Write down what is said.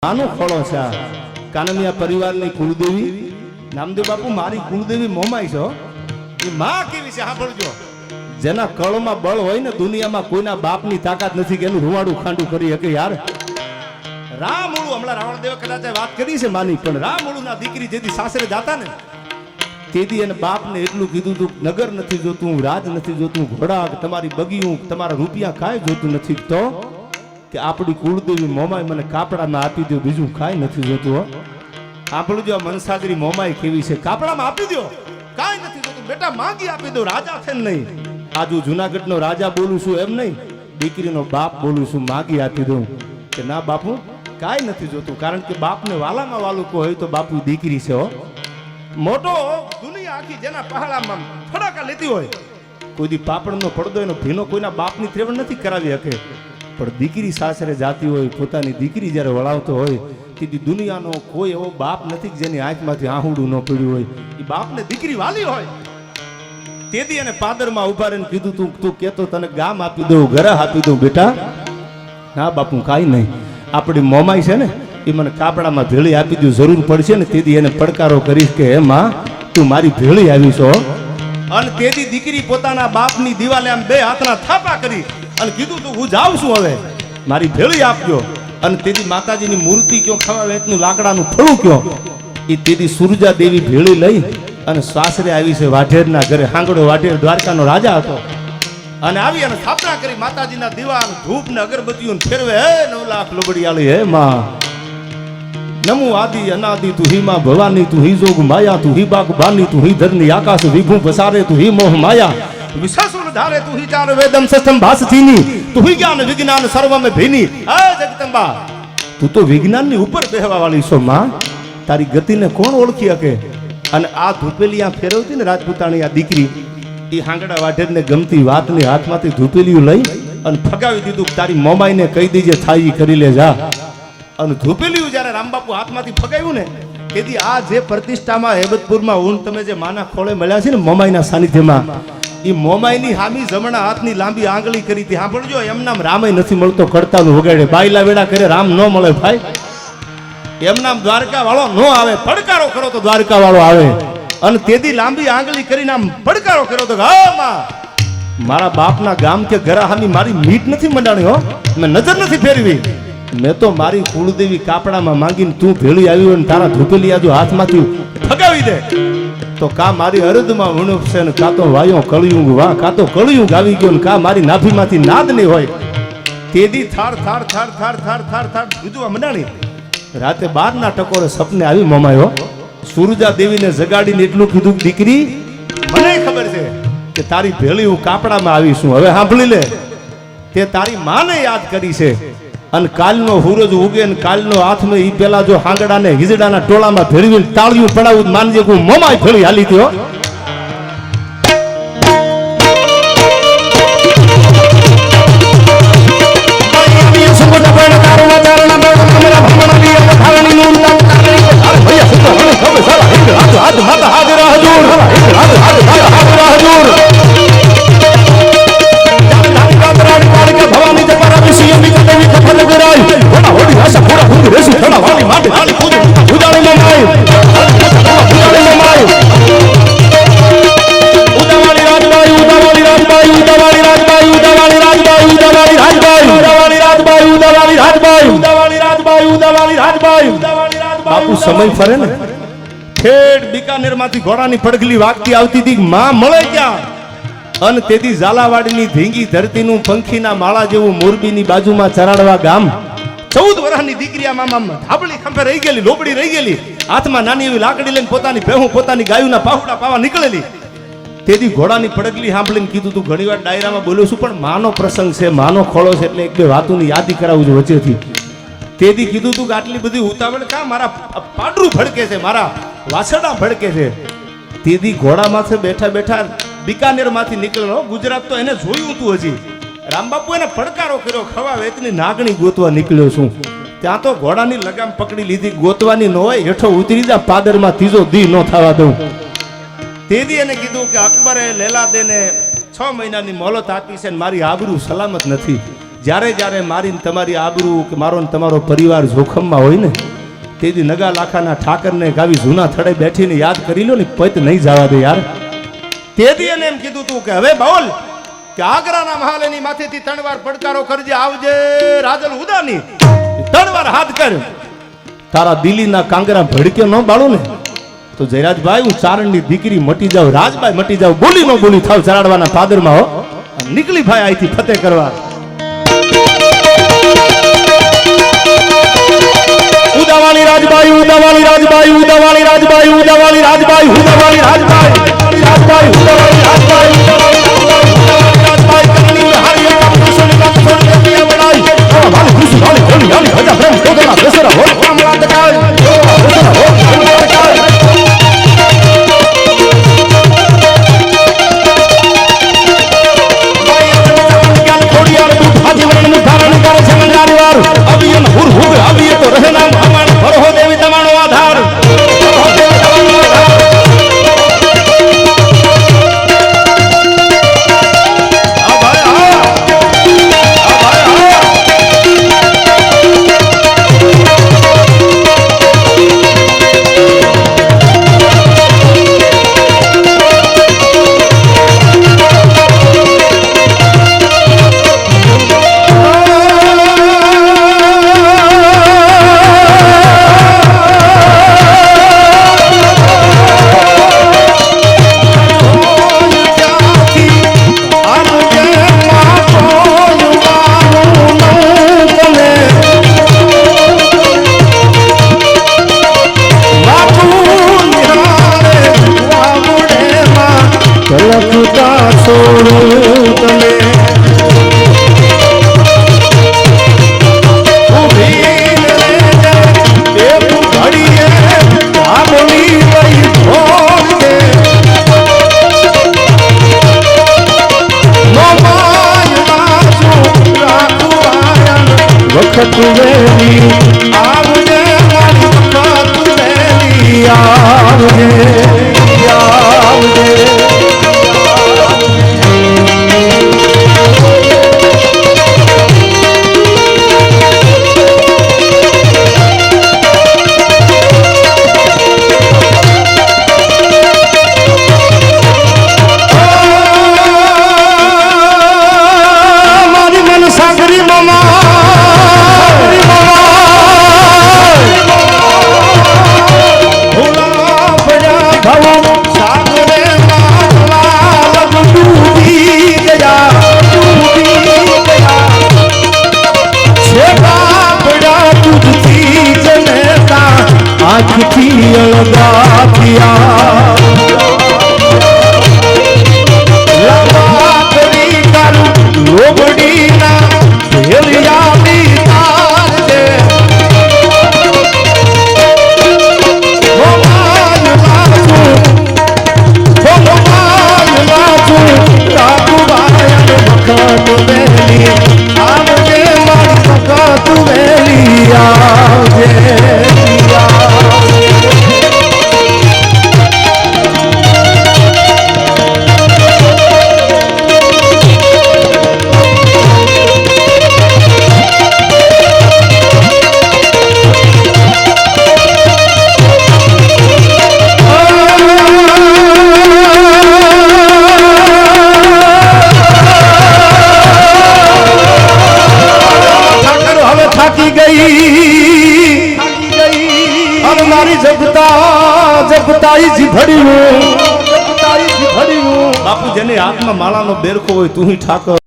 આનો ફળો છે આ કાનમિયા પરિવારની કુળદેવી નામદેવ બાપુ મારી કુળદેવી મોમાઈ છો એ માં કેવી છે સાંભળજો જેના કળમાં બળ હોય ને દુનિયામાં કોઈના બાપની તાકાત નથી કે એનું રૂવાડું ખાંડું કરી શકે યાર રામોળું હમણાં રાવણદેવે કદાચ વાત કરી છે માની પણ રામોળું ના દીકરી જેથી સાસરે જાતા ને તેથી એને બાપને એટલું કીધું તું નગર નથી જોતું રાજ નથી જોતું ઘોડા તમારી બગીયું તમારા રૂપિયા કાંઈ જોતું નથી તો કે આપણી કુળદેવી મોમાઈ મને કાપડામાં આપી દો બીજું કાંઈ નથી જોતું હો આપણું જો મનસાગરી મોમાઈ કેવી છે કાપડામાં આપી દો કાંઈ નથી જોતું બેટા માંગી આપી દો રાજા છે ને નહીં આજુ જુનાગઢનો રાજા બોલું છું એમ નહીં દીકરીનો બાપ બોલું છું માંગી આપી દઉં કે ના બાપુ કાંઈ નથી જોતું કારણ કે બાપને વાલામાં વાલું કોઈ હોય તો બાપુ દીકરી છે હો મોટો દુનિયા આખી જેના પહાડામાં ફડાકા લેતી હોય કોઈ દી પાપડનો પડદો એનો ભીનો કોઈના બાપની ત્રેવડ નથી કરાવી શકે પણ દીકરી સાસરે જાતી હોય પોતાની દીકરી જ્યારે વળાવતો હોય તેથી દુનિયાનો કોઈ એવો બાપ નથી જેની આંખમાંથી આહુડું ન પડ્યું હોય એ બાપને દીકરી વાલી હોય તેથી એને પાદરમાં ઉભા રહીને કીધું તું કેતો તને ગામ આપી દઉં ઘર આપી દઉં બેટા ના બાપુ કાંઈ નહીં આપણી મોમાઈ છે ને એ મને કાપડામાં ભેળી આપી દઉં જરૂર પડશે ને તેથી એને પડકારો કરીશ કે હે માં તું મારી ભેળી આવી છો અને તેથી દીકરી પોતાના બાપની દિવાલે આમ બે હાથના થાપા કરી અને કીધું તું હું જાઉં છું હવે મારી ભેળી આપજો અને તેથી માતાજીની મૂર્તિ કયો ખાવા વેચનું લાકડાનું ફળું કયો એ તેથી સુરજા દેવી ભેળી લઈ અને સાસરે આવી છે વાઢેરના ઘરે હાંગડો વાઢેર દ્વારકાનો રાજા હતો અને આવી અને સ્થાપના કરી માતાજીના દીવા ધૂપ ને અગરબત્તીઓ ફેરવે હે 9 લાખ લોબડિયાળી હે માં નમુ આદિ અનાદિ તું હી માં ભવાની તું હી જોગ માયા તું હી બાગ બાની તું હી ધરની આકાશ વિભુ પસારે તું હી મોહ માયા વિશ્વાસુર ધારે તું હી ચાર વેદમ સસ્તમ ભાસથીની તું હી જ્ઞાન વિજ્ઞાન સર્વમે ભીની આ જગદંબા તું તો વિજ્ઞાનની ઉપર બેહવા વાળી છો માં તારી ગતિને કોણ ઓળખી શકે અને આ ધૂપેલી આ ફેરવતી ને રાજપૂતાણી આ દીકરી એ હાંગડા વાઢેરને ગમતી વાતની હાથમાંથી ધૂપેલીયું લઈ અને ફગાવી દીધું તારી મોમાઈને કહી દીજે થાય કરી લે જા અને ધૂપેલીયું જ્યારે રામબાપુ હાથમાંથી ફગાવ્યું ને તેથી આ જે પ્રતિષ્ઠામાં હેબતપુરમાં ઊન તમે જે માના ખોળે મળ્યા છે ને મોમાઈના સાનિધ્યમાં એ મોમાઈની હામી જમણા હાથની લાંબી આંગળી કરી હતી સાંભળજો એમ નામ રામય નથી મળતો કડતાનું વગાડે બાયલા વેડા કરે રામ ન મળે ભાઈ એમ નામ દ્વારકા વાળો ન આવે પડકારો કરો તો દ્વારકા વાળો આવે અને તેથી લાંબી આંગળી કરીને આમ પડકારો કર્યો તો હા માં મારા બાપના ગામ કે ઘરા હામી મારી મીટ નથી મંડાણી હો મેં નજર નથી ફેરવી મેં તો મારી કુળદેવી કાપડામાં માંગીને તું ભેળી આવી હોય ને તારા ધૂપેલી આજુ હાથમાંથી ફગાવી દે તો કા મારી અરદમાં વણુપ છે ને કા તો વાયો કળિયુગ વાહ કા તો કળિયુગ આવી ગયો ને કા મારી નાભીમાંથી નાદ નહીં હોય તેદી થાર થાર થાર થાર થાર થાર થાર ગુજવા મંડાણી રાતે 12 ના ટકોરે સપને આવી મોમાયો સુરજા દેવીને જગાડીને એટલું કીધું દીકરી મને ખબર છે કે તારી ભેળી હું કાપડામાં આવીશું હવે સાંભળી લે તે તારી માને યાદ કરી છે અને કાલનો સૂરજ ઉગે ને કાલનો હાથમાં ઈ પેલા જો હાંગડાને હિજડાના ટોળામાં ભેળવીને તાળિયું પડાવું માનજે હું મોમાઈ ભેળી હાલી થયો બાપુ સમય ફરે ને ઠેઠ બીકાનેર માંથી ઘોડાની પડગલી વાગતી આવતી હતી માં મળે ક્યાં અને તેથી ઝાલાવાડીની ધીંગી ધરતીનું પંખીના માળા જેવું મોરબીની બાજુમાં ચરાડવા ગામ 14 વર્ષની દીકરી આ મામા ધાબળી ખંભે રહી ગયેલી લોબડી રહી ગયેલી હાથમાં નાની એવી લાકડી લઈને પોતાની ભેહું પોતાની ગાયુના પાહુડા પાવા નીકળેલી તેથી ઘોડાની પડગલી સાંભળીને કીધું તું ઘણીવાર ડાયરામાં બોલ્યો છું પણ માનો પ્રસંગ છે માનો ખોળો છે એટલે એક બે વાતોની યાદી કરાવું છું વચ્ચેથી તેથી કીધું તું કે આટલી બધી ઉતાવળ કા મારા પાડરું ભડકે છે મારા વાસડા ભડકે છે તેથી ઘોડામાંથી બેઠા બેઠા બીકાનેર માંથી નીકળ્યો ગુજરાત તો એને જોયું તું હજી રામબાપુ એને પડકારો કર્યો ખવા વેચની નાગણી ગોતવા નીકળ્યો છું ત્યાં તો ઘોડાની લગામ પકડી લીધી ગોતવાની ન હોય હેઠો ઉતરી જા પાદરમાં ત્રીજો દી ન થવા દઉં તેથી એને કીધું કે અકબરે લેલાદેને 6 મહિનાની મોહલત આપી છે મારી આબરૂ સલામત નથી જ્યારે જ્યારે મારી ને તમારી આબરૂ કે મારો ને તમારો પરિવાર જોખમમાં હોય ને તેથી નગા લાખાના ઠાકરને ગાવી જૂના થડે બેઠીને યાદ કરી લો ને પત નહીં જવા દે યાર. તેથી એને એમ કીધું તું કે હવે બોલ કે આગ્રાના મહાલની માથેથી 3 વાર પડકારો કરજે આવજે રાજલ ઉદાની 3 વાર હાથ કર. તારા દિલ્હીના કાંગરા ભડકે ન બાળો ને તો જયરાજભાઈ હું ચારણની દીકરી મટી જાવ, રાજભાઈ મટી જાવ, બોલી ન બોલી થાવ ચરાડવાના પાદરમાં હો. નીકળી ભાઈ અહીંથી ફતેહ કરવા. ઉદાવાળી રાજભાઈ ઉદાવાળી રાજભાઈ ઉદાવાળી રાજભાઈ ઉદાવાળી રાજભાઈ ઉદાવાળી રાજભાઈ રાજભાઈ ઉદાવાળી રાજભાઈ રાજભાઈ કરની હારી કૃષ્ણ કૃષ્ણ દેવી બનાઈ વાલી ખુશ વાલી ખોલી વાલી હજા પ્રેમ કોદના બેસરા હો કામલા તકાય બેસરા હો કામલા તકાય. બાપુ જેને હાથમાં માળાનો બેરખો હોય તું ઠાકર